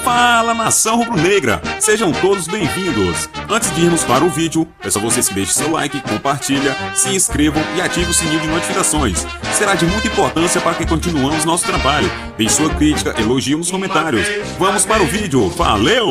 Fala, nação rubro-negra! Sejam todos bem-vindos! Antes de irmos para o vídeo, peço a vocês que deixem seu like, compartilha, se inscrevam e ative o sininho de notificações. Será de muita importância para que continuemos nosso trabalho. Deixe sua crítica, elogio nos comentários. Vamos para o vídeo. Valeu!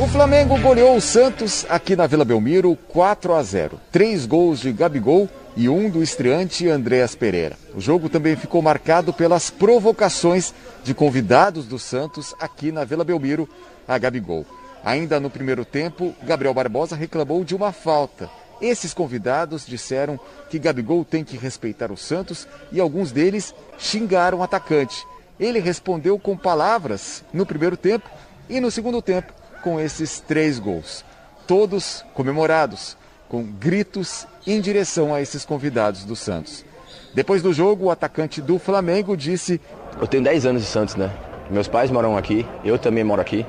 O Flamengo goleou o Santos aqui na Vila Belmiro 4-0. 3 gols de Gabigol e 1 do estreante Andréas Pereira. O jogo também ficou marcado pelas provocações de convidados do Santos aqui na Vila Belmiro a Gabigol. Ainda no primeiro tempo, Gabriel Barbosa reclamou de uma falta. Esses convidados disseram que Gabigol tem que respeitar o Santos e alguns deles xingaram o atacante. Ele respondeu com palavras no primeiro tempo e no segundo tempo com esses 3 gols. Todos comemorados, com gritos em direção a esses convidados do Santos. Depois do jogo, o atacante do Flamengo disse: Eu tenho 10 anos de Santos, né? Meus pais moram aqui, eu também moro aqui.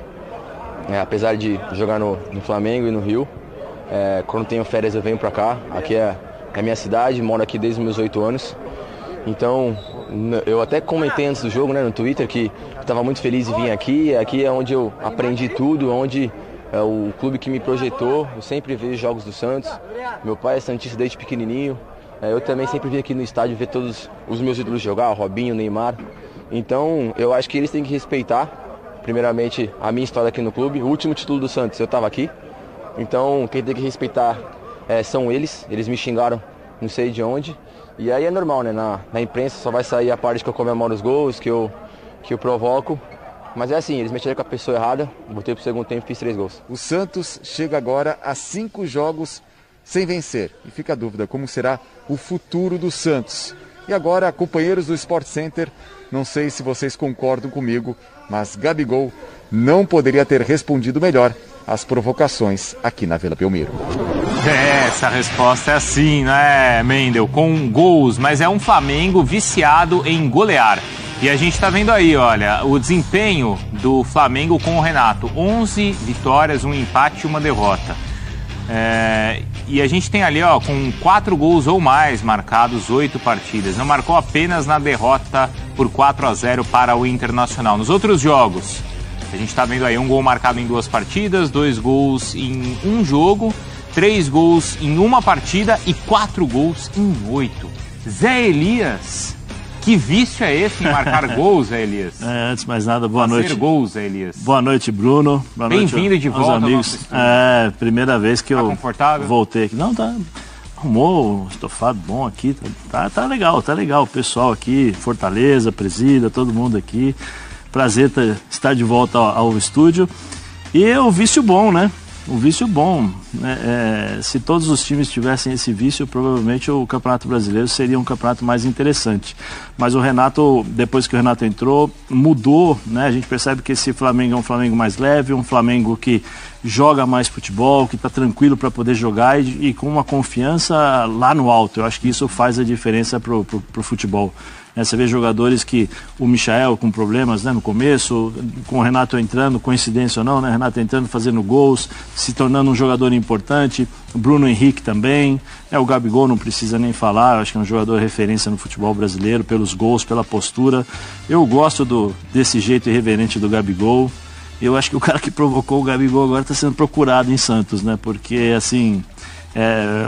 Apesar de jogar no Flamengo e no Rio, quando tenho férias eu venho pra cá. Aqui é a minha cidade, moro aqui desde os meus 8 anos. Então, eu até comentei antes do jogo, né, no Twitter, que estava muito feliz de vir aqui. Aqui é onde eu aprendi tudo, onde é o clube que me projetou. Eu sempre vejo jogos do Santos. Meu pai é santista desde pequenininho. Eu também sempre vim aqui no estádio ver todos os meus ídolos jogar, o Robinho, o Neymar. Então, eu acho que eles têm que respeitar, primeiramente, a minha história aqui no clube. O último título do Santos, eu estava aqui. Então, quem tem que respeitar são eles. Eles me xingaram, não sei de onde. E aí é normal, né? Na imprensa só vai sair a parte que eu comemoro os gols, que eu provoco. Mas é assim, eles mexeram com a pessoa errada, voltei pro segundo tempo e fiz 3 gols. O Santos chega agora a 5 jogos sem vencer. E fica a dúvida, como será o futuro do Santos? E agora, companheiros do Sport Center, não sei se vocês concordam comigo, mas Gabigol não poderia ter respondido melhor às provocações aqui na Vila Belmiro. Essa resposta é assim, né, Mendel? Com gols, mas é um Flamengo viciado em golear. E a gente tá vendo aí, olha, o desempenho do Flamengo com o Renato. 11 vitórias, 1 empate e 1 derrota. E a gente tem ali, ó, com 4 gols ou mais marcados, 8 partidas. Não marcou apenas na derrota por 4-0 para o Internacional. Nos outros jogos, a gente tá vendo aí 1 gol marcado em 2 partidas, 2 gols em 1 jogo, 3 gols em 1 partida e 4 gols em 8. Zé Elias, que vício é esse em marcar gols, Zé Elias? Antes de mais nada, boa noite. Gols, Zé Elias. Boa noite, Bruno. Bem-vindo de volta aos amigos. Primeira vez que eu voltei aqui. Não, tá. Arrumou um estofado bom aqui. Tá legal. O pessoal aqui, Fortaleza, Presida, todo mundo aqui. Prazer estar de volta ao estúdio. E o vício bom, né? Um vício bom, né? Se todos os times tivessem esse vício, provavelmente o Campeonato Brasileiro seria um campeonato mais interessante. Mas o Renato, depois que o Renato entrou, mudou, né? A gente percebe que esse Flamengo é um Flamengo mais leve, um Flamengo que joga mais futebol, que está tranquilo para poder jogar e com uma confiança lá no alto. Eu acho que isso faz a diferença pro futebol. Você vê jogadores que o Michael com problemas, né, no começo, com o Renato entrando, coincidência ou não, né, Renato entrando, fazendo gols, se tornando um jogador importante, o Bruno Henrique também, o Gabigol não precisa nem falar, eu acho que é um jogador referência no futebol brasileiro, pelos gols, pela postura. Eu gosto desse jeito irreverente do Gabigol. Eu acho que o cara que provocou o Gabigol agora está sendo procurado em Santos, né, porque assim...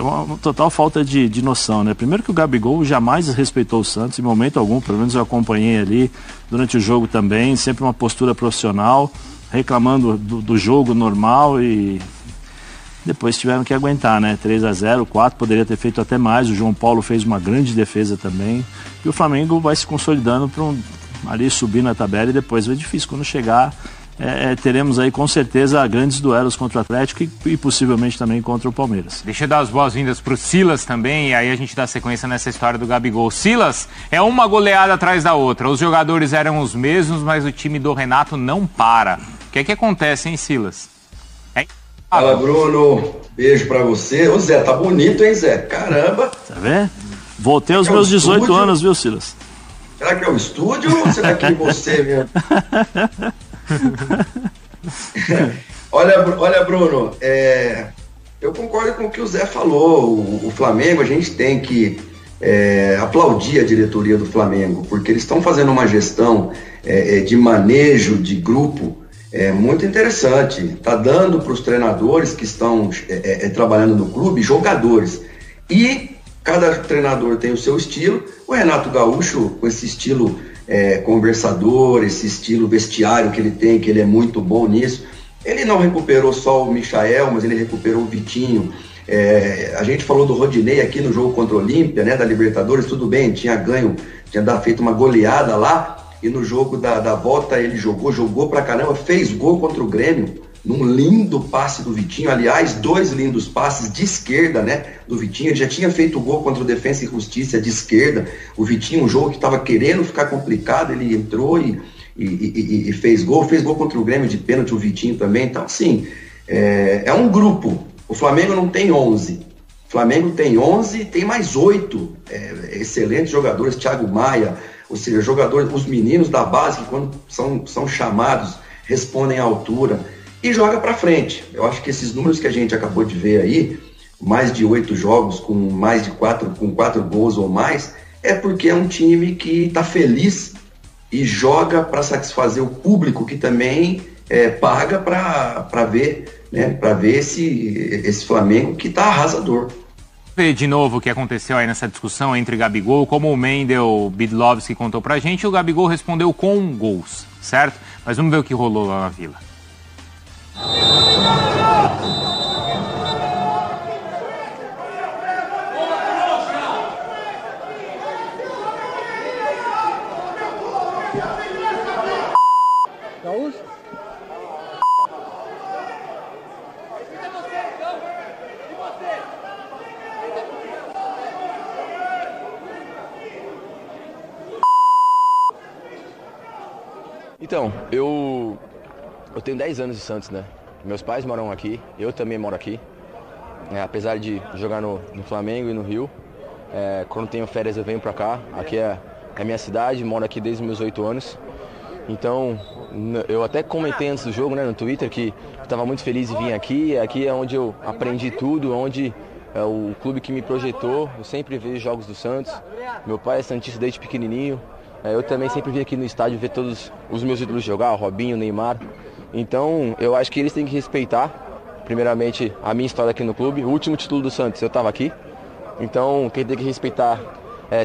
uma total falta de noção, né? Primeiro que o Gabigol jamais respeitou o Santos em momento algum, pelo menos eu acompanhei ali durante o jogo também, sempre uma postura profissional, reclamando do jogo normal e depois tiveram que aguentar, né? 3-0, 4, poderia ter feito até mais, o João Paulo fez uma grande defesa também e o Flamengo vai se consolidando para ali subir na tabela e depois vai difícil quando chegar. Teremos aí com certeza grandes duelos contra o Atlético e possivelmente também contra o Palmeiras. Deixa eu dar as boas-vindas pro Silas também, e aí a gente dá sequência nessa história do Gabigol. Silas, é uma goleada atrás da outra. Os jogadores eram os mesmos, mas o time do Renato não para. O que é que acontece, hein, Silas? Fala, Bruno. Beijo pra você. Ô, Zé, tá bonito, hein, Zé? Caramba. Tá vendo? Voltei aos meus 18 anos, viu, Silas? Será que é o estúdio ou será que é você mesmo? Olha, Bruno, eu concordo com o que o Zé falou. O Flamengo, a gente tem que aplaudir a diretoria do Flamengo, porque eles estão fazendo uma gestão de manejo de grupo muito interessante. Está dando para os treinadores que estão trabalhando no clube jogadores. E cada treinador tem o seu estilo. O Renato Gaúcho, com esse estilo conversador, esse estilo vestiário que ele tem, que ele é muito bom nisso, ele não recuperou só o Michael, mas ele recuperou o Vitinho. A gente falou do Rodinei aqui no jogo contra o Olímpia, né, da Libertadores, tudo bem, tinha feito uma goleada lá, e no jogo da volta ele jogou pra caramba, fez gol contra o Grêmio, num lindo passe do Vitinho, aliás, 2 lindos passes de esquerda, né, do Vitinho. Ele já tinha feito gol contra o Defensa e Justiça de esquerda. O Vitinho, um jogo que estava querendo ficar complicado, ele entrou e fez gol contra o Grêmio de pênalti, o Vitinho também. Então, assim, é um grupo. O Flamengo não tem 11. O Flamengo tem 11 e tem mais 8 excelentes jogadores, Thiago Maia, ou seja, jogadores, os meninos da base que quando são chamados respondem à altura e joga para frente. Eu acho que esses números que a gente acabou de ver aí, mais de 8 jogos com mais de 4 gols ou mais, é porque é um time que está feliz e joga para satisfazer o público que também paga para ver, né, para ver esse Flamengo que está arrasador. De novo o que aconteceu aí nessa discussão entre Gabigol, como o Mendel Bidlovski contou pra gente, o Gabigol respondeu com gols, certo? Mas vamos ver o que rolou lá na Vila. Então, eu tenho 10 anos de Santos, né? Meus pais moram aqui, eu também moro aqui. Apesar de jogar no Flamengo e no Rio, quando tenho férias eu venho pra cá. Aqui é a minha cidade, moro aqui desde meus 8 anos. Então, eu até comentei antes do jogo, né, no Twitter, que estava muito feliz em vir aqui. Aqui é onde eu aprendi tudo, onde é o clube que me projetou. Eu sempre vejo jogos do Santos. Meu pai é santista desde pequenininho. Eu também sempre vim aqui no estádio ver todos os meus ídolos jogar, o Robinho, o Neymar. Então, eu acho que eles têm que respeitar, primeiramente, a minha história aqui no clube. O último título do Santos, eu estava aqui. Então, quem tem que respeitar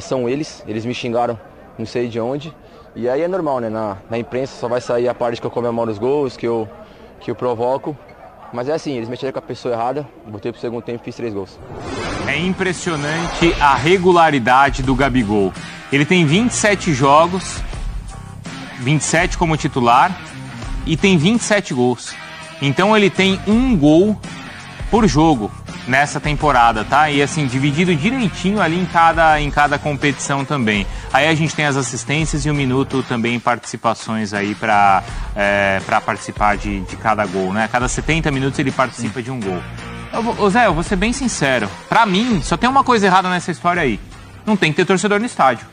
são eles. Eles me xingaram, não sei de onde. E aí é normal, né? Na imprensa só vai sair a parte que eu comemoro os gols, que eu provoco. Mas é assim, eles mexeram com a pessoa errada, voltei pro segundo tempo e fiz 3 gols. É impressionante a regularidade do Gabigol. Ele tem 27 jogos, 27 como titular, e tem 27 gols. Então ele tem 1 gol por jogo nessa temporada, tá? E assim, dividido direitinho ali em cada competição também. Aí a gente tem as assistências e 1 minuto também participações aí para participar de cada gol, né? A cada 70 minutos ele participa de 1 gol. Ô Zé, eu vou ser bem sincero. Pra mim, só tem uma coisa errada nessa história aí. Não tem que ter torcedor no estádio.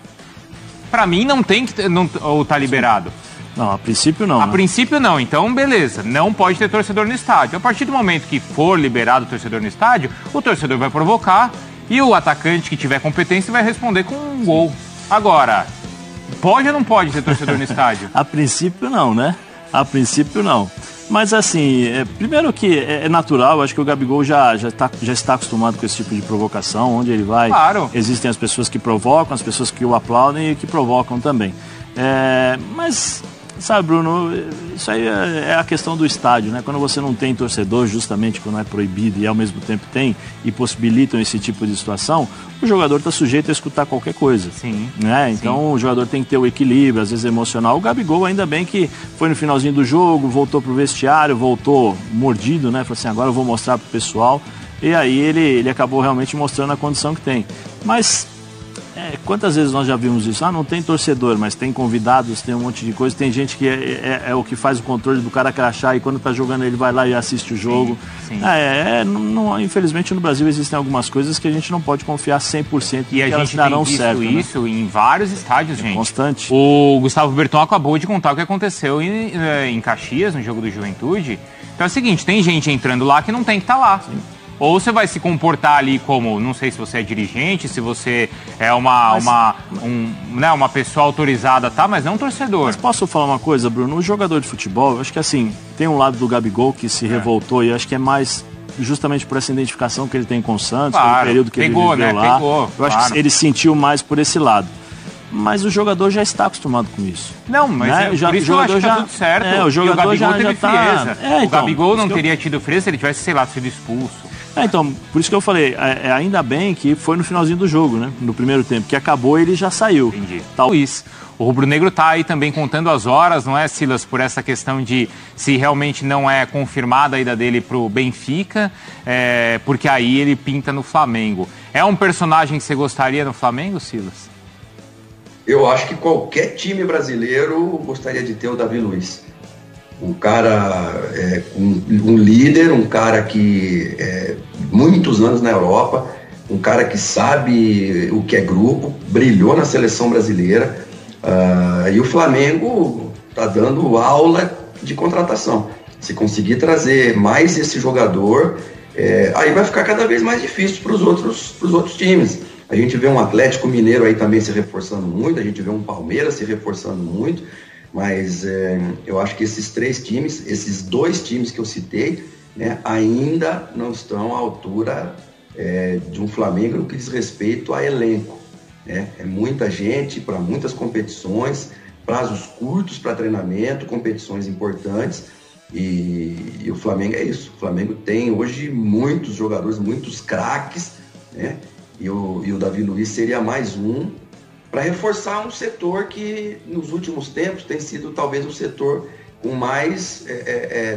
Pra mim, não tem que ter, ou tá liberado. Não, a princípio não. A princípio não, então beleza, não pode ter torcedor no estádio. A partir do momento que for liberado o torcedor no estádio, o torcedor vai provocar e o atacante que tiver competência vai responder com 1 gol. Agora, pode ou não pode ter torcedor no estádio? A princípio não, né? A princípio não. Mas assim, primeiro que é natural, acho que o Gabigol já está acostumado com esse tipo de provocação, onde ele vai, claro. Existem as pessoas que provocam, as pessoas que o aplaudem e que provocam também. Mas, sabe, Bruno, isso aí é a questão do estádio, né? Quando você não tem torcedor, justamente quando é proibido e ao mesmo tempo tem e possibilitam esse tipo de situação, o jogador está sujeito a escutar qualquer coisa. Sim. Né? Então sim. O jogador tem que ter o equilíbrio, às vezes emocional. O Gabigol, ainda bem que foi no finalzinho do jogo, voltou pro vestiário, voltou mordido, né? Falou assim, agora eu vou mostrar pro pessoal. E aí ele acabou realmente mostrando a condição que tem. Mas quantas vezes nós já vimos isso? Não tem torcedor, mas tem convidados, tem um monte de coisa. Tem gente que é o que faz o controle do cara crachá e quando tá jogando ele vai lá e assiste o jogo. Sim. Infelizmente no Brasil existem algumas coisas que a gente não pode confiar 100% e a gente tem visto isso em vários estádios, gente. Constante. O Gustavo Berton acabou de contar o que aconteceu em Caxias, no jogo do Juventude. Então é o seguinte, tem gente entrando lá que não tem que estar lá. Sim. Ou você vai se comportar ali como, não sei se você é dirigente, se você é uma pessoa autorizada, tá? Mas não um torcedor. Mas posso falar uma coisa, Bruno? O jogador de futebol, eu acho que assim, tem um lado do Gabigol que se revoltou e eu acho que é mais justamente por essa identificação que ele tem com o Santos, pelo período que ele viveu lá. Eu acho que ele sentiu mais por esse lado. Mas o jogador já está acostumado com isso. Não, mas por isso eu acho que tá tudo certo. O jogador e o Gabigol teve frieza. Então, o Gabigol não teria tido frieza se ele tivesse, sei lá, sido expulso. Então, por isso que eu falei, ainda bem que foi no finalzinho do jogo, né? No primeiro tempo, que acabou e ele já saiu. Entendi. Luiz, o rubro-negro tá aí também contando as horas, não é, Silas? Por essa questão de se realmente não é confirmada a ida dele pro Benfica, porque aí ele pinta no Flamengo. É um personagem que você gostaria no Flamengo, Silas? Eu acho que qualquer time brasileiro gostaria de ter o Davi Luiz. Um cara, um líder, um cara que muitos anos na Europa, um cara que sabe o que é grupo, brilhou na seleção brasileira, e o Flamengo está dando aula de contratação. Se conseguir trazer mais esse jogador, aí vai ficar cada vez mais difícil para os outros times. A gente vê um Atlético Mineiro aí também se reforçando muito, a gente vê um Palmeiras se reforçando muito, mas eu acho que esses dois times que eu citei, né, ainda não estão à altura de um Flamengo no que diz respeito a elenco. Né? É muita gente para muitas competições, prazos curtos para treinamento, competições importantes, e o Flamengo é isso. O Flamengo tem hoje muitos jogadores, muitos craques, né? E o Davi Luiz seria mais um para reforçar um setor que nos últimos tempos tem sido talvez o setor com mais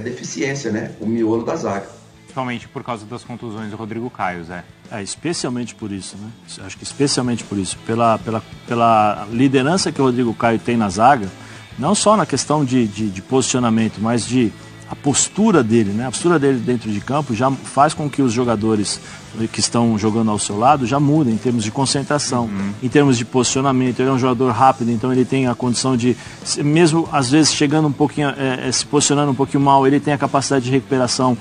deficiência, né? O miolo da zaga. Principalmente por causa das contusões do Rodrigo Caio, Zé. Especialmente por isso, né? Acho que especialmente por isso. Pela liderança que o Rodrigo Caio tem na zaga, não só na questão de posicionamento, mas a postura dele, né? A postura dele dentro de campo já faz com que os jogadores que estão jogando ao seu lado já mudem em termos de concentração, em termos de posicionamento. Ele é um jogador rápido, então ele tem a condição de, mesmo às vezes chegando um pouquinho, se posicionando um pouquinho mal, ele tem a capacidade de recuperação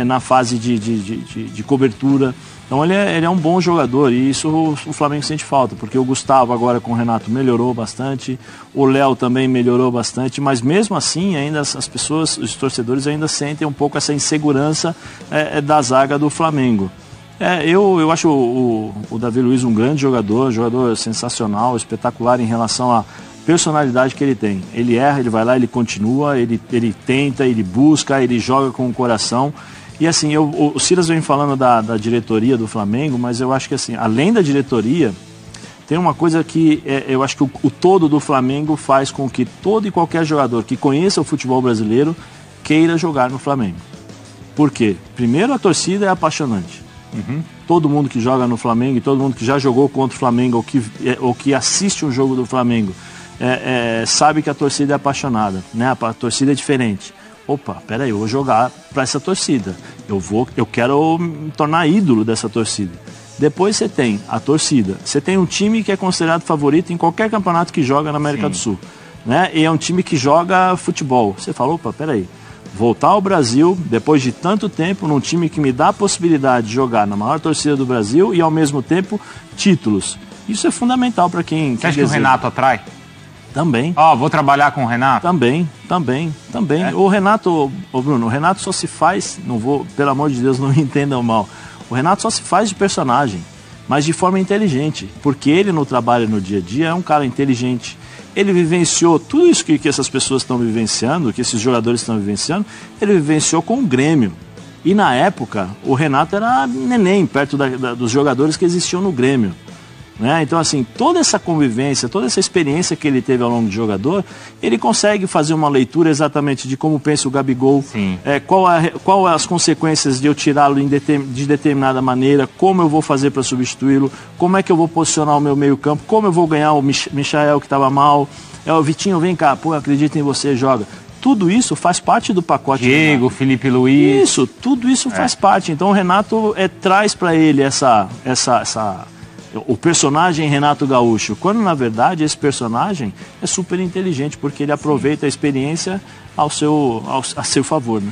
na fase de cobertura. Então ele é um bom jogador e isso o Flamengo sente falta, porque o Gustavo agora com o Renato melhorou bastante, o Léo também melhorou bastante, mas mesmo assim ainda as pessoas, os torcedores ainda sentem um pouco essa insegurança da zaga do Flamengo. Eu acho o Davi Luiz um grande jogador sensacional, espetacular em relação à personalidade que ele tem. Ele erra, ele vai lá, ele continua, ele tenta, ele busca, ele joga com o coração. E assim, o Silas vem falando da diretoria do Flamengo, mas eu acho que assim, além da diretoria, tem uma coisa que eu acho que o todo do Flamengo faz com que todo e qualquer jogador que conheça o futebol brasileiro queira jogar no Flamengo. Por quê? Primeiro, a torcida é apaixonante. Todo mundo que joga no Flamengo e todo mundo que já jogou contra o Flamengo ou que assiste um jogo do Flamengo sabe que a torcida é apaixonada, né? A torcida é diferente. Opa, peraí, eu vou jogar para essa torcida. Eu quero me tornar ídolo dessa torcida. Depois você tem a torcida. Você tem um time que é considerado favorito em qualquer campeonato que joga na América do Sul. Né? E é um time que joga futebol. Você fala, opa, peraí. Voltar ao Brasil, depois de tanto tempo, num time que me dá a possibilidade de jogar na maior torcida do Brasil e, ao mesmo tempo, títulos. Isso é fundamental para quem Você acha que o Renato atrai? Também. Vou trabalhar com o Renato? Também. O Renato, Bruno, o Renato só se faz, pelo amor de Deus, não me entendam mal. O Renato só se faz de personagem, mas de forma inteligente, porque ele no trabalho, no dia a dia, é um cara inteligente. Ele vivenciou tudo isso que essas pessoas estão vivenciando, que esses jogadores estão vivenciando, ele vivenciou com o Grêmio. E na época, o Renato era neném, perto dos jogadores que existiam no Grêmio. Né? Então, assim, toda essa convivência, toda essa experiência que ele teve ao longo de jogador, ele consegue fazer uma leitura exatamente de como pensa o Gabigol, qual as consequências de eu tirá-lo de determinada maneira, como eu vou fazer para substituí-lo, como é que eu vou posicionar o meu meio-campo, como eu vou ganhar o Michael que estava mal, o Vitinho, vem cá, acredita em você, joga. Tudo isso faz parte do pacote. Diego, Felipe Luiz. Tudo isso faz parte. Então o Renato traz para ele o personagem Renato Gaúcho, quando na verdade esse personagem é super inteligente, porque ele aproveita a experiência a seu favor, né?